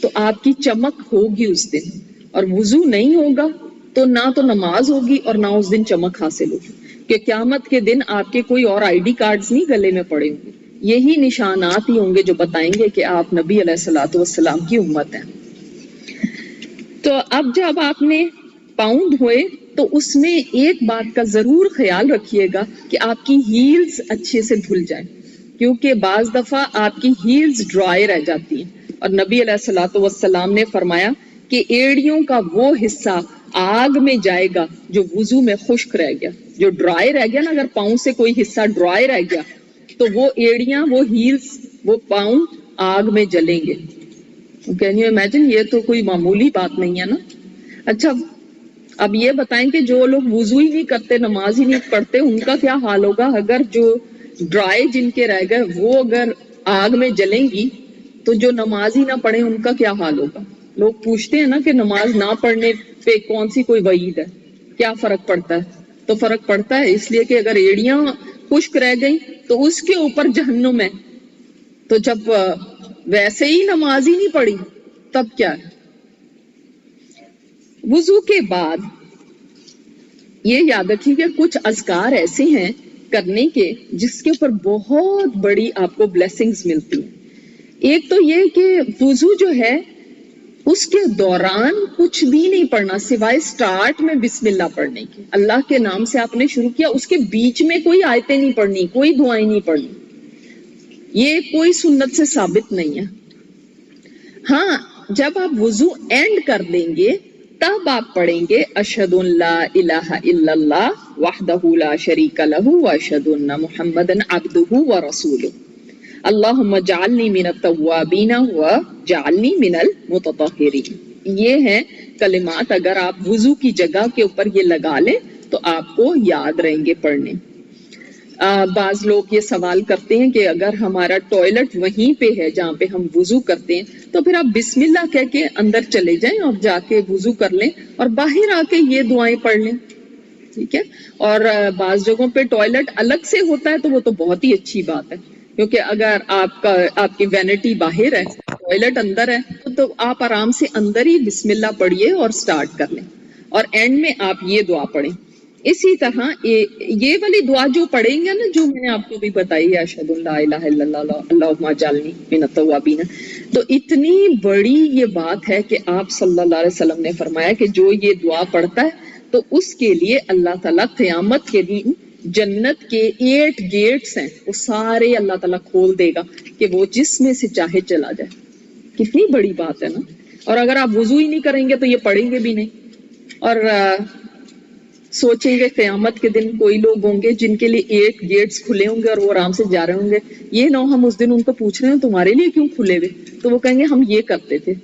تو آپ کی چمک ہوگی اس دن، اور وضو نہیں ہوگا تو نہ تو نماز ہوگی اور نہ اس دن چمک حاصل ہوگی، کہ قیامت کے دن آپ کے کوئی اور آئی ڈی کارڈز نہیں گلے میں پڑے ہوں گے، یہی نشانات ہی ہوں گے جو بتائیں گے کہ آپ نبی علیہ الصلوۃ والسلام کی امت ہیں۔ تو اب جب آپ نے پاؤں دھوئے تو اس میں ایک بات کا ضرور خیال رکھیے گا کہ آپ کی ہیلز اچھے سے دھل جائیں، کیونکہ بعض دفعہ آپ کی ہیلز ڈرائی رہ جاتی ہیں، اور نبی علیہ الصلوۃ والسلام نے فرمایا کہ ایڑیوں کا وہ حصہ آگ میں جائے گا جو وضو میں خشک رہ گیا، جو ڈرائی رہ گیا نا، اگر پاؤں سے کوئی حصہ ڈرائی رہ گیا تو وہ ایڑیاں، وہ ہیلز، وہ پاؤں آگ میں جلیں گے۔ Can you imagine? یہ تو کوئی معمولی بات نہیں ہے نا۔ اچھا اب یہ بتائیں کہ جو لوگ وضو ہی نہیں کرتے، نماز ہی نہیں پڑھتے، ان کا کیا حال ہوگا؟ اگر جو ڈرائی جن کے رہ گئے وہ اگر آگ میں جلیں گی تو جو نماز ہی نہ پڑھے ان کا کیا حال ہوگا؟ لوگ پوچھتے ہیں نا کہ نماز نہ پڑھنے پہ کون سی کوئی وعید ہے، کیا فرق پڑتا ہے؟ تو فرق پڑتا ہے، اس لیے کہ اگر ایڑیاں خشک رہ گئیں تو اس کے اوپر جہنم ہے، تو جب ویسے ہی نماز ہی نہیں پڑھی تب کیا ہے؟ وضو کے بعد یہ یاد رکھیے کہ کچھ اذکار ایسے ہیں کرنے کے جس کے اوپر بہت بڑی آپ کو بلیسنگز ملتی ہیں۔ ایک تو یہ کہ وضو جو ہے اس کے دوران کچھ بھی نہیں پڑھنا سوائے سٹارٹ میں بسم اللہ پڑھنے کی، اللہ کے نام سے آپ نے شروع کیا، اس کے بیچ میں کوئی آیتیں نہیں پڑھنی، کوئی دعائیں نہیں پڑھنی، یہ کوئی سنت سے ثابت نہیں ہے۔ ہاں جب آپ وضو اینڈ کر دیں گے تب آپ پڑھیں گے اشہد ان لا الہ الا اللہ وحدہ لا شریک لہ واشہد ان محمدا عبدہ ورسولہ اللہم اجعلنی من التوابین وجعلنی من المتطہرین۔ یہ ہیں کلمات، اگر آپ وضو کی جگہ کے اوپر یہ لگا لیں تو آپ کو یاد رہیں گے پڑھنے۔ بعض لوگ یہ سوال کرتے ہیں کہ اگر ہمارا ٹوائلٹ وہیں پہ ہے جہاں پہ ہم وضو کرتے ہیں تو پھر آپ بسم اللہ کہہ کے اندر چلے جائیں اور جا کے وضو کر لیں اور باہر آ کے یہ دعائیں پڑھ لیں، ٹھیک ہے؟ اور بعض جگہوں پہ ٹوائلٹ الگ سے ہوتا ہے تو وہ تو بہت ہی اچھی بات ہے، کیونکہ اگر آپ کی وینٹی باہر ہے، ٹوائلٹ اندر ہے تو آپ آرام سے اندر ہی بسم اللہ پڑھیے اور سٹارٹ کر لیں، اور اینڈ میں آپ یہ دعا پڑھیں۔ اسی طرح یہ والی دعا جو پڑھیں گے نا، جو میں نے آپ کو بھی بتائی ہے اشہد ان لا الہ الا اللہ اللہم اجعلنی من التوابین، تو اتنی بڑی یہ بات ہے کہ آپ صلی اللہ علیہ وسلم نے فرمایا کہ جو یہ دعا پڑھتا ہے تو اس کے لیے اللہ تعالیٰ قیامت کے دن جنت کے 8 گیٹس ہیں وہ سارے اللہ تعالیٰ کھول دے گا کہ وہ جس میں سے چاہے چلا جائے۔ کتنی بڑی بات ہے نا۔ اور اگر آپ وضو ہی نہیں کریں گے تو یہ پڑھیں گے بھی نہیں، اور سوچیں گے قیامت کے دن کوئی لوگ ہوں گے جن کے لیے 8 گیٹس کھلے ہوں گے اور وہ آرام سے جا رہے ہوں گے، یہ نہ ہم اس دن ان کو پوچھ رہے ہیں تمہارے لیے کیوں کھلے ہوئے، تو وہ کہیں گے ہم یہ کرتے تھے۔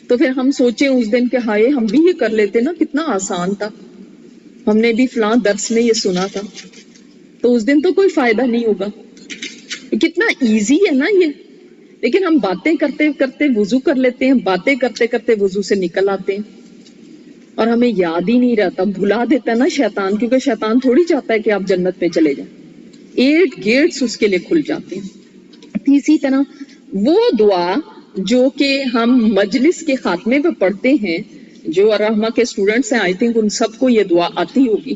تو پھر ہم سوچیں اس دن کہ ہائے ہم بھی یہ کر لیتے نا، کتنا آسان تھا، ہم نے بھی فلاں درس میں یہ سنا تھا، تو اس دن تو کوئی فائدہ نہیں ہوگا۔ کتنا ایزی ہے نا یہ، لیکن ہم باتیں کرتے کرتے وضو کر لیتے ہیں، باتیں کرتے کرتے وضو سے نکل آتے ہیں اور ہمیں یاد ہی نہیں رہتا، بھلا دیتا ہے نا شیطان، کیونکہ شیطان تھوڑی چاہتا ہے کہ آپ جنت میں چلے جائیں۔ 8 گیٹس اس کے لیے کھل جاتے ہیں۔ اسی طرح وہ دعا جو کہ ہم مجلس کے خاتمے پہ پڑھتے ہیں، جو الرحمہ کے اسٹوڈنٹس ہیں آئی تھنک ان سب کو یہ دعا آتی ہوگی،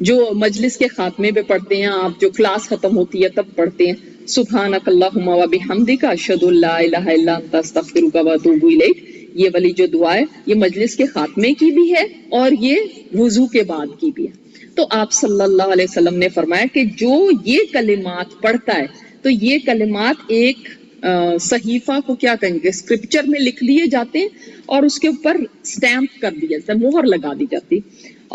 جو مجلس کے خاتمے پہ پڑھتے ہیں، آپ جو کلاس ختم ہوتی ہے تب پڑھتے ہیں سبحانک اللہم وبحمدک اشہد ان لا الہ الا انت استغفرک واتوب الیک۔ یہ والی جو دعا ہے یہ مجلس کے خاتمے کی بھی ہے اور یہ وضو کے بعد کی بھی ہے۔ تو آپ صلی اللہ علیہ وسلم نے فرمایا کہ جو یہ کلمات پڑھتا ہے تو یہ کلمات ایک صحیفہ کو کیا کہیں گے، اسکرپچر میں لکھ دیے جاتے ہیں اور اس کے اوپر سٹیمپ کر دیا جاتا ہے، مہر لگا دی جاتی،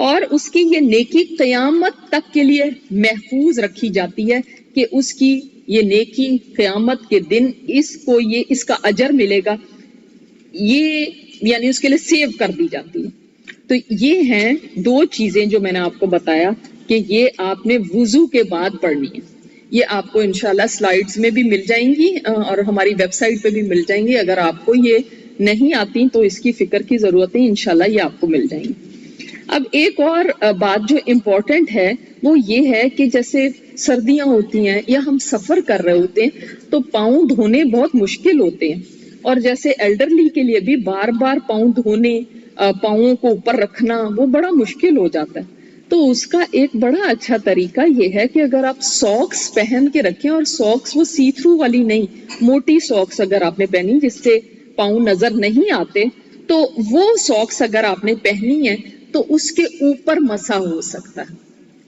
اور اس کی یہ نیکی قیامت تک کے لیے محفوظ رکھی جاتی ہے کہ اس کی یہ نیکی قیامت کے دن اس کا اجر ملے گا، یہ یعنی اس کے لیے سیو کر دی جاتی ہے۔ تو یہ ہیں 2 چیزیں جو میں نے آپ کو بتایا کہ یہ آپ نے وضو کے بعد پڑھنی ہے۔ یہ آپ کو انشاءاللہ سلائیڈز میں بھی مل جائیں گی اور ہماری ویب سائٹ پہ بھی مل جائیں گی، اگر آپ کو یہ نہیں آتی تو اس کی فکر کی ضرورت ہے، انشاءاللہ یہ آپ کو مل جائیں گی۔ اب ایک اور بات جو امپورٹنٹ ہے وہ یہ ہے کہ جیسے سردیاں ہوتی ہیں یا ہم سفر کر رہے ہوتے ہیں تو پاؤں دھونے بہت مشکل ہوتے ہیں، اور جیسے ایلڈرلی کے لیے بھی بار بار پاؤں دھونے، پاؤں کو اوپر رکھنا وہ بڑا مشکل ہو جاتا ہے. تو اس کا ایک بڑا اچھا طریقہ یہ ہے کہ اگر آپ ساکس پہن کے رکھیں، اور ساکس وہ سی تھرو والی نہیں، موٹی ساکس اگر آپ نے پہنی جس سے پاؤں نظر نہیں آتے، تو وہ ساکس اگر آپ نے پہنی ہے تو اس کے اوپر مسا ہو سکتا ہے.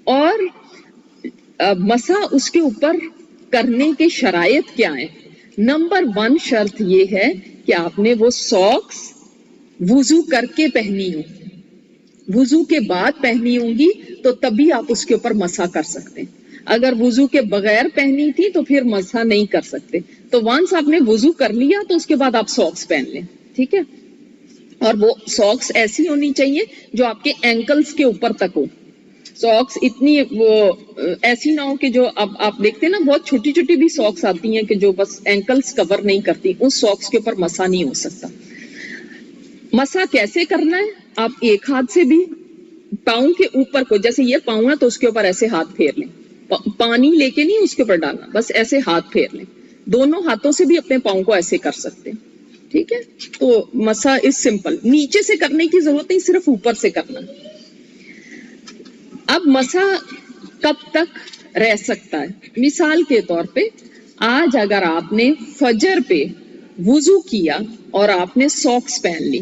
اور مسا اس کے اوپر کرنے کے شرائط کیا ہیں؟ نمبر 1 شرط یہ ہے کہ آپ نے وہ ساکس وضو کر کے پہنی ہوں. وضو کے بعد پہنی ہوں گی تو تبھی آپ اس کے اوپر مسا کر سکتے ہیں. اگر وضو کے بغیر پہنی تھی تو پھر مسا نہیں کر سکتے. تو وانس آپ نے وضو کر لیا تو اس کے بعد آپ ساکس پہن لیں. ٹھیک ہے؟ اور وہ ساکس ایسی ہونی چاہیے جو آپ کے اینکلز کے اوپر تک ہو. ساکس اتنی وہ ایسی نہ ہو کہ جو اب آپ دیکھتے ہیں نا بہت چھوٹی چھوٹی بھی ساکس آتی ہیں کہ جو بس اینکلز کور نہیں کرتی، اس ساکس کے اوپر مسا نہیں ہو سکتا. مسا کیسے کرنا ہے؟ آپ ایک ہاتھ سے بھی پاؤں کے اوپر کو، جیسے یہ پاؤں ہے تو اس کے اوپر ایسے ہاتھ پھیر لیں. پانی لے کے نہیں اس کے اوپر ڈالنا، بس ایسے ہاتھ پھیر لیں. دونوں ہاتھوں سے بھی اپنے پاؤں کو ایسے کر سکتے ہیں. ٹھیک ہے؟ تو مسا از سمپل، نیچے سے کرنے کی ضرورت نہیں، صرف اوپر سے کرنا. اب مسا کب تک رہ سکتا ہے؟ مثال کے طور پہ آج اگر آپ نے فجر پہ وضو کیا اور آپ نے ساکس پہن لی،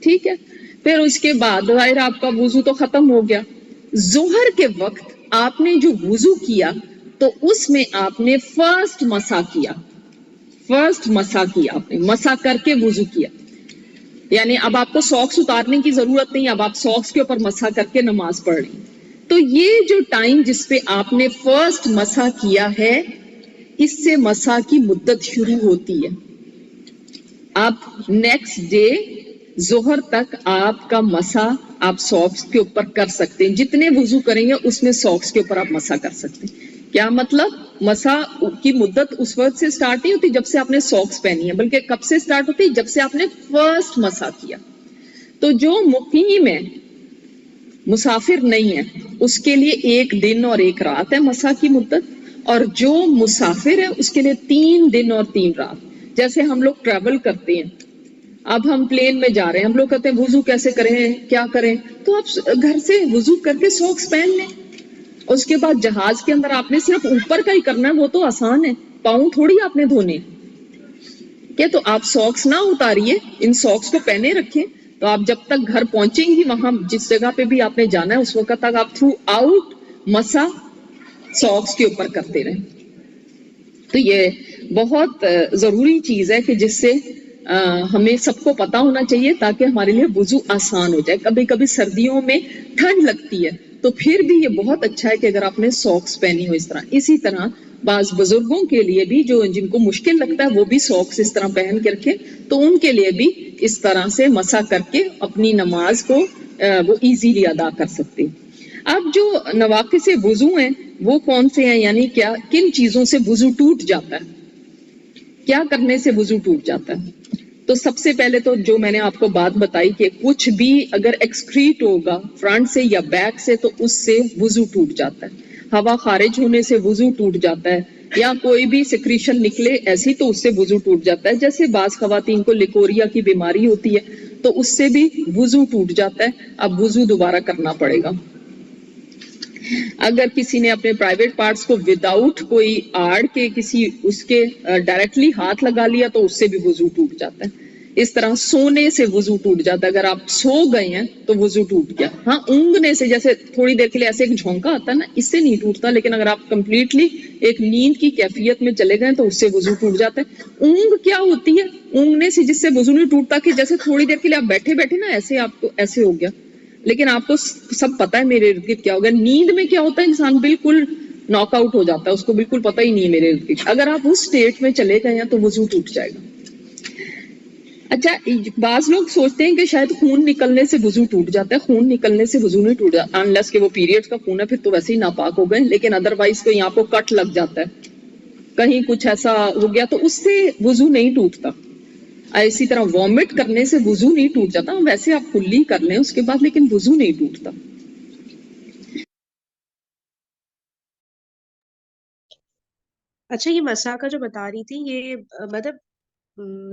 ٹھیک ہے، پھر اس کے بعد ظاہر آپ کا وضو تو ختم ہو گیا. ظہر کے وقت آپ نے جو وضو کیا تو اس میں آپ نے فرسٹ مسا کیا. آپ نے مسا کر کے وضو کیا، یعنی اب آپ کو ساکس اتارنے کی ضرورت نہیں، اب آپ ساکس کے اوپر مسا کر کے نماز پڑھ رہی. تو یہ جو ٹائم جس پہ آپ نے فرسٹ مسا کیا ہے، اس سے مسا کی مدت شروع ہوتی ہے. اب نیکسٹ ڈے ظہر تک آپ کا مسا آپ ساکس کے اوپر کر سکتے ہیں. جتنے وضو کریں گے اس میں ساکس کے اوپر آپ مسا کر سکتے ہیں. کیا مطلب؟ مسا کی مدت اس وقت سے سٹارٹ نہیں ہوتی جب سے آپ نے ساکس پہنی ہے، بلکہ کب سے سٹارٹ ہوتی ہے؟ جب سے آپ نے فرسٹ مسا کیا. تو جو مقیم ہے، مسافر نہیں ہے، اس کے لیے 1 دن اور 1 رات ہے مسا کی مدت، اور جو مسافر ہے اس کے لیے 3 دن اور 3 رات. جیسے ہم لوگ ٹریول کرتے ہیں، اب ہم پلین میں جا رہے ہیں، ہم لوگ کہتے ہیں وضو کیسے کریں، کیا کریں؟ تو آپ گھر سے وضو کر کے ساکس پہن لیں. اس کے بعد جہاز کے اندر آپ نے صرف اوپر کا ہی کرنا ہے، وہ تو آسان ہے، پاؤں تھوڑی آپ نے دھونے. کہ تو آپ ساکس نہ اتاریے، ان ساکس کو پہنے رکھیں. تو آپ جب تک گھر پہنچیں گی، وہاں جس جگہ پہ بھی آپ نے جانا ہے اس وقت تک آپ تھرو آؤٹ مسا ساکس کے اوپر کرتے رہیں. تو یہ بہت ضروری چیز ہے کہ جس سے ہمیں سب کو پتا ہونا چاہیے تاکہ ہمارے لیے وضو آسان ہو جائے. کبھی کبھی سردیوں میں ٹھنڈ لگتی ہے تو پھر بھی یہ بہت اچھا ہے کہ اگر آپ نے ساکس پہنی ہو اس طرح. اسی طرح بعض بزرگوں کے لیے بھی جو جن کو مشکل لگتا ہے وہ بھی ساکس اس طرح پہن کے رکھیں، تو ان کے لیے بھی اس طرح سے مسا کر کے اپنی نماز کو وہ ایزیلی ادا کر سکتے. اب جو نواقص وضو ہیں وہ کون سے ہیں، یعنی کیا کن چیزوں سے وضو ٹوٹ جاتا ہے، کیا کرنے سے وضو ٹوٹ جاتا ہے؟ تو سب سے پہلے تو جو میں نے آپ کو بات بتائی کہ کچھ بھی اگر ایکسکریٹ ہوگا فرنٹ سے یا بیک سے تو اس سے وضو ٹوٹ جاتا ہے. ہوا خارج ہونے سے وضو ٹوٹ جاتا ہے، یا کوئی بھی سیکریشن نکلے ایسی تو اس سے وضو ٹوٹ جاتا ہے. جیسے بعض خواتین کو لیکوریا کی بیماری ہوتی ہے تو اس سے بھی وضو ٹوٹ جاتا ہے، اب وضو دوبارہ کرنا پڑے گا. اگر کسی نے اپنے پرائیویٹ پارٹس کو وداؤٹ کوئی آڑ کے کسی اس کے ڈائریکٹلی ہاتھ لگا لیا تو اس سے بھی وضو ٹوٹ جاتا ہے. اس طرح سونے سے وضو ٹوٹ جاتا ہے، اگر آپ سو گئے ہیں تو وضو ٹوٹ گیا. ہاں اونگنے سے، جیسے تھوڑی دیر کے لیے ایسے ایک جھونکا آتا ہے نا، اس سے نہیں ٹوٹتا، لیکن اگر آپ کمپلیٹلی ایک نیند کی کیفیت میں چلے گئے تو اس سے وضو ٹوٹ جاتا ہے. اونگ کیا ہوتی ہے؟ اونگنے سے جس سے وضو نہیں ٹوٹتا کہ جیسے تھوڑی دیر کے لیے آپ بیٹھے بیٹھے نا ایسے آپ کو ایسے ہو گیا، لیکن آپ کو سب پتا ہے میرے ارد گرد کیا ہوگا. نیند میں کیا ہوتا ہے؟ انسان بالکل ناک آؤٹ ہو جاتا ہے، اس کو بالکل پتہ ہی نہیں ہے میرے ارد گرد. اگر آپ اس اسٹیٹ میں چلے گئے ہیں تو وضو ٹوٹ جائے گا. اچھا، بعض لوگ سوچتے ہیں کہ شاید خون نکلنے سے وضو ٹوٹ جاتا ہے. خون نکلنے سے وضو نہیں ٹوٹ جاتا، انلیس کہ وہ پیریڈ کا خون ہے، پھر تو ویسے ہی ناپاک ہو گئے. لیکن ادروائز کوئی آپ کو کٹ لگ جاتا ہے، کہیں کچھ ایسا ہو گیا تو اس سے وضو نہیں ٹوٹتا. اسی طرح وامٹ کرنے سے وضو نہیں ٹوٹ جاتا، ویسے آپ کلی کر لیں اس کے بعد، لیکن وضو نہیں ٹوٹتا. اچھا، یہ مسا کا جو بتا رہی تھی، یہ مطلب